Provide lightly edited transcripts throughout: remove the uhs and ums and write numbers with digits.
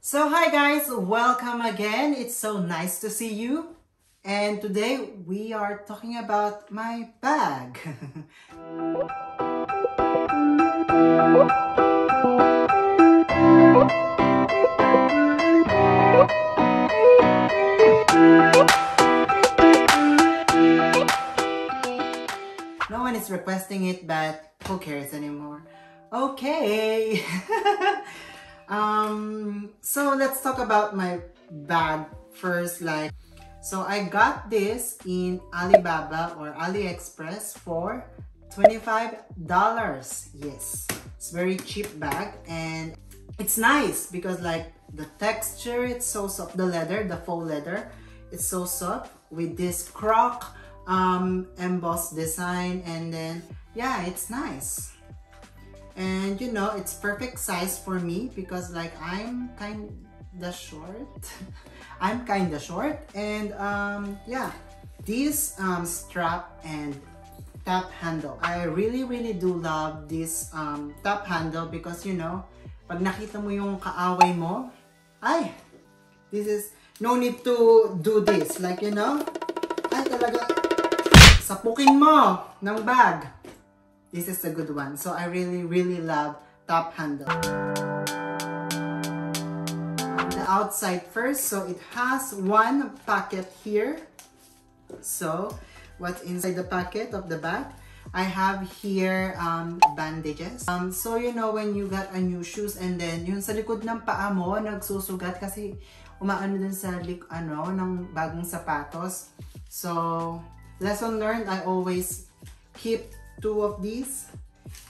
So hi guys, welcome again. It's so nice to see you. And today we are talking about my bag. No one is requesting it, but who cares anymore? Okay. So let's talk about my bag first. So I got this in Alibaba or AliExpress for $25. Yes, it's very cheap bag and it's nice because like the texture, it's so soft. The leather, the faux leather, it's so soft with this croc embossed design, and then yeah, it's nice. And you know, it's perfect size for me because like I'm kinda short. I'm kinda short, and yeah, this strap and top handle. I really do love this top handle because you know, pag nakita mo yung kaaway mo, ay, this is no need to do this. Like you know, ay talaga sapukin mo ng bag. This is a good one. So I really love top handle. The outside first. So it has one pocket here. So what's inside the pocket of the bag? I have here bandages. So you know when you got a new shoes and then yung sa likod ng paa mo nagsusugat kasi umaano din sa ng bagong sapatos. So lesson learned, I always keep 2 of these,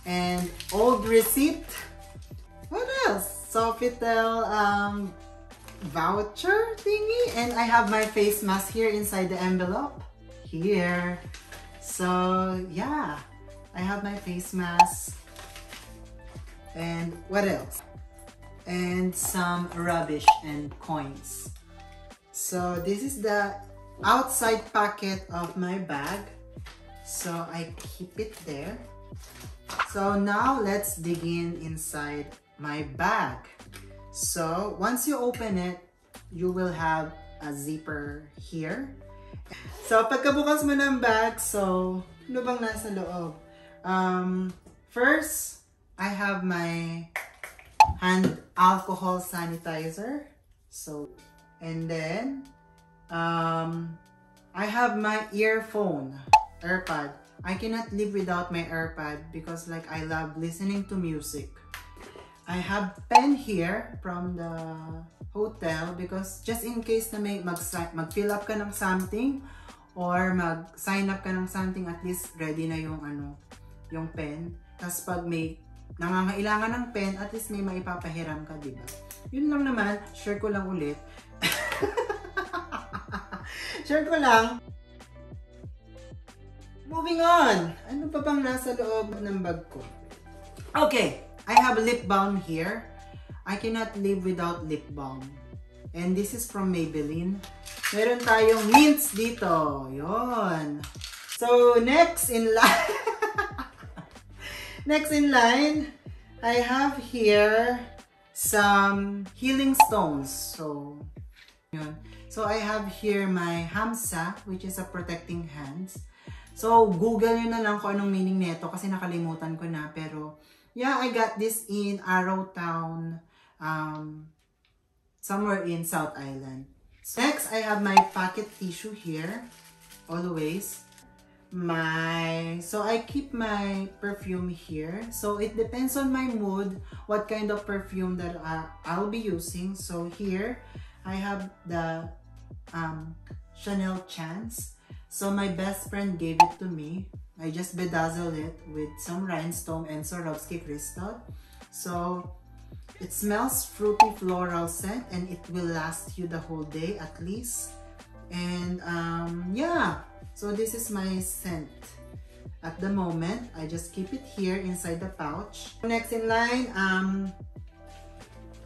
and old receipt. What else? Sofitel voucher thingy, and I have my face mask here inside the envelope here. So yeah, I have my face mask. And what else? And some rubbish and coins. So this is the outside pocket of my bag. So I keep it there. So now let's dig inside my bag. So once you open it, you will have a zipper here. So pagkabukas mo ng bag, so ano bang nasa loob? First, I have my hand alcohol sanitizer. So, and then I have my AirPod. I cannot live without my AirPod because like I love listening to music. I have pen here from the hotel because just in case na may mag-fill up ka ng something or mag-sign up ka ng something, at least ready na yung yung pen. Tapos pag may nangangailangan ng pen, at least may maipapahiram ka, diba? Yun lang naman, share ko lang ulit. Share ko lang. Moving on! Ano pa bang nasa loob ng bag ko? Okay, I have lip balm here. I cannot live without lip balm. And this is from Maybelline. Meron tayong mints dito. Yon. So, next in line, next in line, I have here some healing stones. So, yun. So, I have here my Hamsa, which is a protecting hands. So, Google nyo na lang kung anong meaning nito kasi nakalimutan ko na. Pero, yeah, I got this in Arrowtown, somewhere in South Island. So, next, I have my pocket tissue here, always. So, I keep my perfume here. So, it depends on my mood, what kind of perfume that I'll be using. So, here, I have the Chanel Chance. So my best friend gave it to me. I just bedazzled it with some rhinestone and Swarovski crystal. So it smells fruity floral scent and it will last you the whole day at least. And yeah, so this is my scent. At the moment, I just keep it here inside the pouch. Next in line,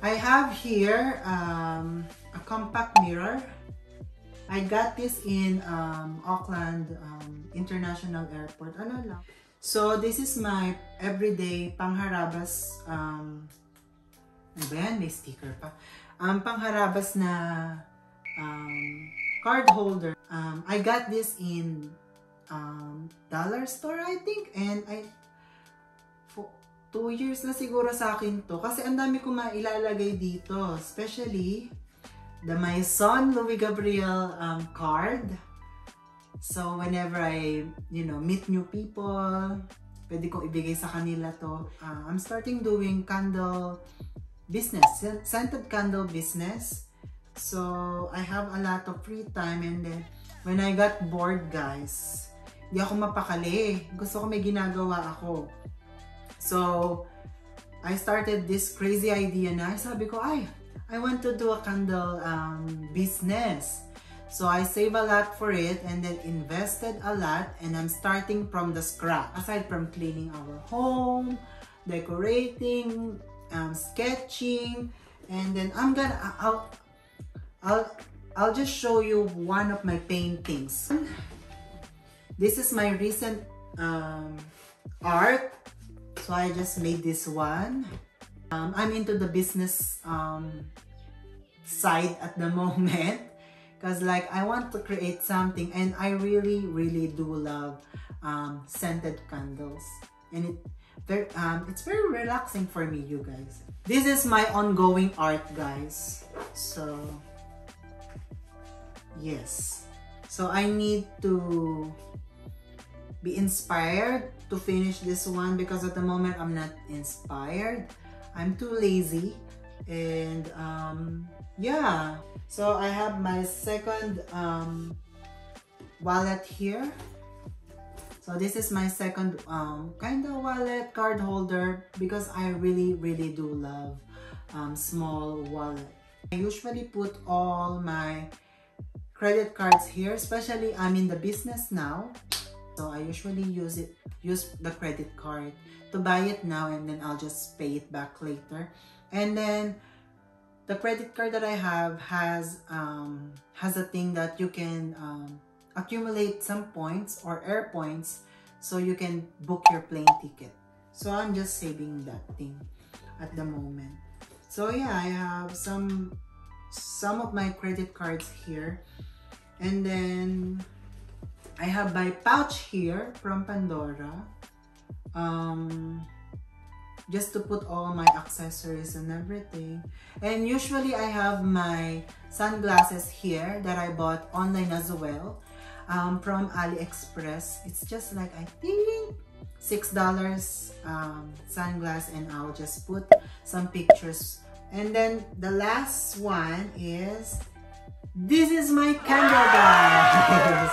I have here a compact mirror. I got this in Auckland International Airport. Ano lang. So this is my everyday pangharabas Ano ba yan? May sticker pa. Pangharabas na card holder. I got this in dollar store, I think. And 2 years na siguro sa akin to. Kasi ang dami ko mailalagay dito. Especially the Maison Louis Gabriel card. So whenever I, meet new people, pwede kong ibigay sa kanila to. I'm starting doing candle business, scented candle business. So I have a lot of free time, and then when I got bored, guys, hindi ako mapakali. Gusto ko may ginagawa ako. So I started this crazy idea na. Sabi ko, I want to do a candle business. So I save a lot for it and then invested a lot, and I'm starting from the scratch. Aside from cleaning our home, decorating, sketching, and then I'll just show you one of my paintings. This is my recent art. So I just made this one. I'm into the business side at the moment. Because I want to create something, and I really, really do love scented candles. And it's very relaxing for me, you guys. This is my ongoing art, guys. So, yes. So I need to be inspired to finish this one, because at the moment I'm not inspired. I'm too lazy. And yeah. So I have my second wallet here. So this is my second kind of wallet, card holder, because I really, really do love small wallet. I usually put all my credit cards here, especially I'm in the business now. So I usually use the credit card to buy it now, and then I'll just pay it back later. And then the credit card that I have has a thing that you can accumulate some points or air points, so you can book your plane ticket. So I'm just saving that thing at the moment. So yeah, I have some of my credit cards here, and then I have my pouch here from Pandora. Just to put all my accessories and everything. And usually I have my sunglasses here that I bought online as well, from AliExpress. It's just I think $6 sunglass, and I'll just put some pictures. And then the last one is, this is my candle, guys.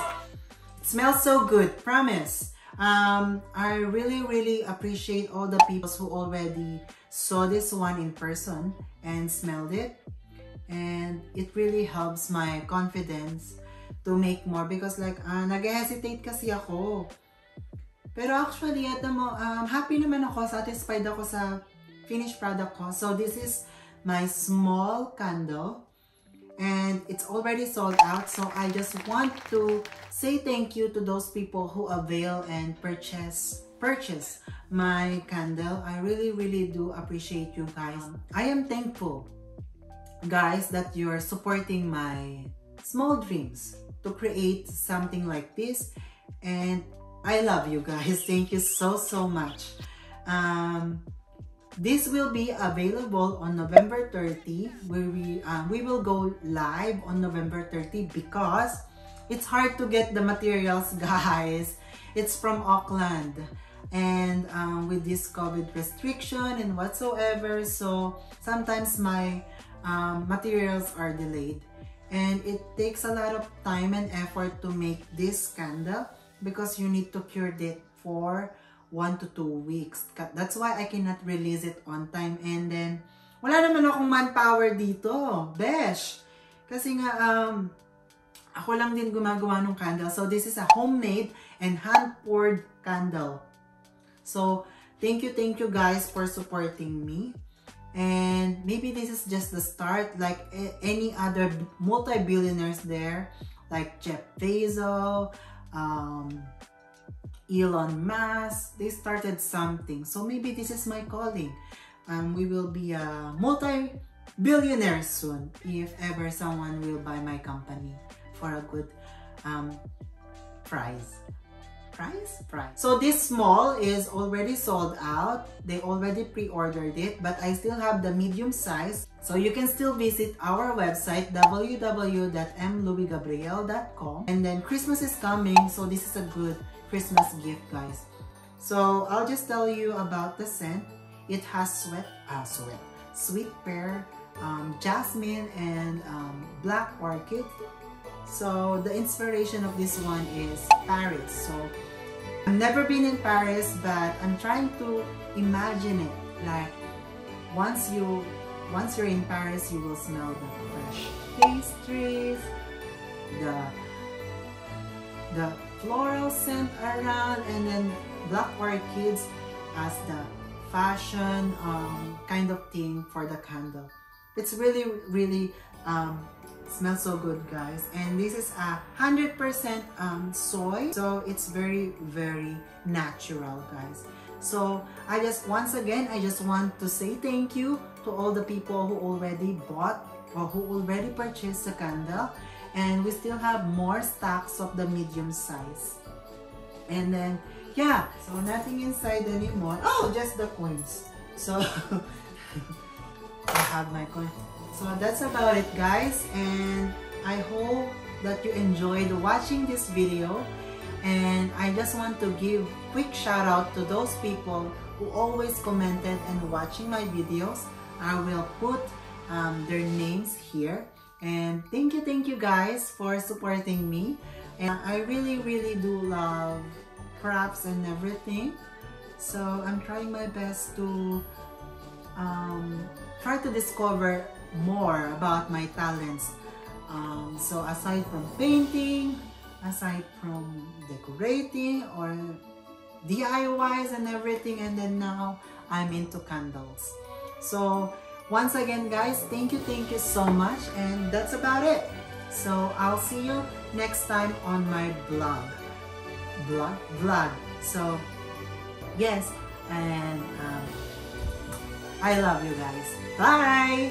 It smells so good, promise. I really, really appreciate all the people who already saw this one in person and smelled it, and it really helps my confidence to make more, because nag-hesitate kasi ako. Pero actually, happy naman ako, satisfied ako sa finished product ko. So this is my small candle, and it's already sold out. So I just want to say thank you to those people who avail and purchase my candle. I really, really do appreciate you guys. I am thankful, guys, that you're supporting my small dreams to create something like this, and I love you guys. Thank you so, so much. This will be available on November 30, where we will go live on November 30, because it's hard to get the materials, guys. It's from Auckland, and with this COVID restriction and whatsoever, so sometimes my materials are delayed, and it takes a lot of time and effort to make this candle, because you need to cure it for 1 to 2 weeks. That's why I cannot release it on time. And then wala naman akong manpower dito, besh, kasi nga ako lang din gumagawa ng candle. So this is a homemade and hand-poured candle. So thank you guys for supporting me. And maybe this is just the start, like any other multi-billionaires there, like Jeff Bezos, Elon Musk. They started something. So maybe this is my calling we will be a multi-billionaire soon if ever someone will buy my company for a good price. So this small is already sold out. They already pre-ordered it, but I still have the medium size. So you can still visit our website www.mlouisgabriel.com. And then Christmas is coming, so this is a good Christmas gift, guys. So I'll just tell you about the scent. It has sweet pear, jasmine, and black orchid. So the inspiration of this one is Paris. So I've never been in Paris, but I'm trying to imagine it. Like once you're in Paris, you will smell the fresh pastries, the floral scent around, and then black orchids as the fashion kind of thing for the candle. It's really smells so good, guys. And this is a 100% soy, so it's very natural, guys. So once again I just want to say thank you to all the people who already bought or who already purchased the candle, and we still have more stocks of the medium size. And then yeah, so nothing inside anymore. Oh, just the coins. So I have my coin. So that's about it, guys, and I hope that you enjoyed watching this video. And I just want to give quick shout out to those people who always commented and watching my videos. I will put their names here. And thank you guys for supporting me. And I really do love crafts and everything. So I'm trying my best to try to discover more about my talents. So aside from painting, aside from decorating or DIYs and everything, and then now I'm into candles. So once again, guys, thank you so much, and that's about it. So I'll see you next time on my vlog. So yes, and I love you guys. Bye.